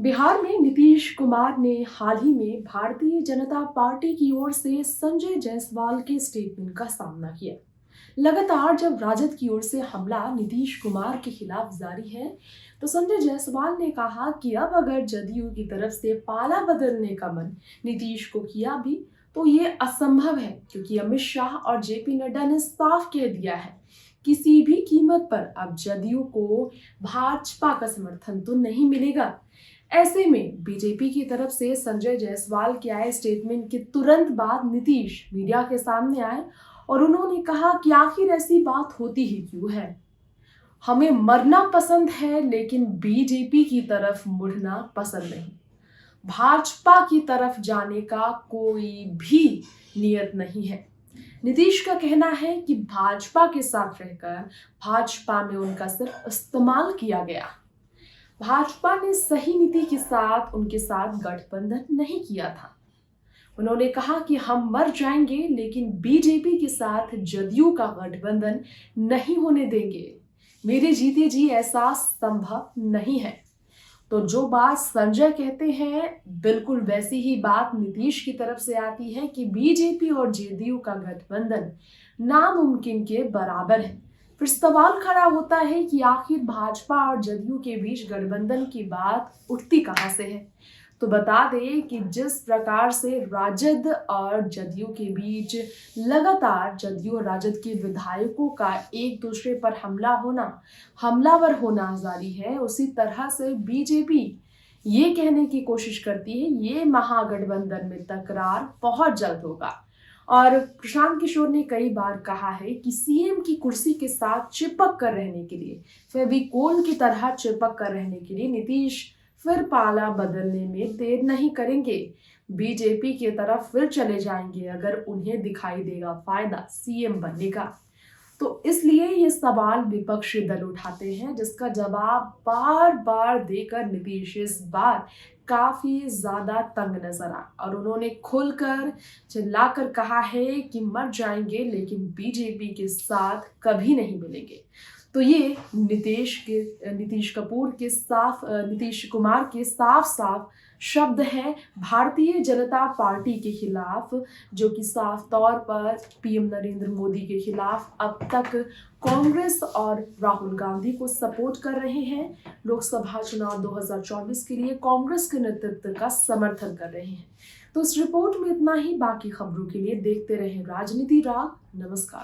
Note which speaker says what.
Speaker 1: बिहार में नीतीश कुमार ने हाल ही में भारतीय जनता पार्टी की ओर से संजय जायसवाल के स्टेटमेंट का सामना किया। लगातार जब राजद की ओर से हमला नीतीश कुमार के खिलाफ जारी है, तो संजय जायसवाल ने कहा कि अब अगर जदयू की तरफ से पाला बदलने का मन नीतीश को किया भी, तो ये असंभव है, क्योंकि अमित शाह और जेपी नड्डा ने साफ कह दिया है, किसी भी कीमत पर अब जदयू को भाजपा का समर्थन तो नहीं मिलेगा। ऐसे में बीजेपी की तरफ से संजय जायसवाल के आए स्टेटमेंट के तुरंत बाद नीतीश मीडिया के सामने आए और उन्होंने कहा कि आखिर ऐसी बात होती ही क्यों है। हमें मरना पसंद है, लेकिन बीजेपी की तरफ मुड़ना पसंद नहीं। भाजपा की तरफ जाने का कोई भी नियत नहीं है। नीतीश का कहना है कि भाजपा के साथ रहकर भाजपा में उनका सिर्फ इस्तेमाल किया गया। भाजपा ने सही नीति के साथ उनके साथ गठबंधन नहीं किया था। उन्होंने कहा कि हम मर जाएंगे, लेकिन बीजेपी के साथ जदयू का गठबंधन नहीं होने देंगे। मेरे जीते जी ऐसा संभव नहीं है। तो जो बात संजय कहते हैं, बिल्कुल वैसी ही बात नीतीश की तरफ से आती है कि बीजेपी और जदयू का गठबंधन नामुमकिन के बराबर है। फिर सवाल खड़ा होता है कि आखिर भाजपा और जदयू के बीच गठबंधन की बात उठती कहां से है। तो बता दें कि जिस प्रकार से राजद और जदयू के बीच लगातार जदयू और राजद के विधायकों का एक दूसरे पर हमलावर होना जारी है, उसी तरह से बीजेपी ये कहने की कोशिश करती है ये महागठबंधन में तकरार बहुत जल्द होगा। और प्रशांत किशोर ने कई बार कहा है कि सीएम की कुर्सी के साथ चिपक कर रहने के लिए, फेविकोल की तरह चिपक कर रहने के लिए नीतीश फिर पाला बदलने में देर नहीं करेंगे। बीजेपी की तरफ फिर चले जाएंगे अगर उन्हें दिखाई देगा फायदा सीएम बनने का। तो इसलिए ये सवाल विपक्षी दल उठाते हैं, जिसका जवाब बार बार देकर नीतीश इस बार काफी ज्यादा तंग नजर आए और उन्होंने खुलकर चिल्लाकर कहा है कि मर जाएंगे, लेकिन बीजेपी के साथ कभी नहीं मिलेंगे। तो ये नीतीश कुमार के साफ साफ शब्द हैं भारतीय जनता पार्टी के खिलाफ, जो कि साफ तौर पर पीएम नरेंद्र मोदी के खिलाफ अब तक कांग्रेस और राहुल गांधी को सपोर्ट कर रहे हैं। लोकसभा चुनाव 2024 के लिए कांग्रेस के नेतृत्व का समर्थन कर रहे हैं। तो इस रिपोर्ट में इतना ही। बाकी खबरों के लिए देखते रहें राजनीति राग। नमस्कार।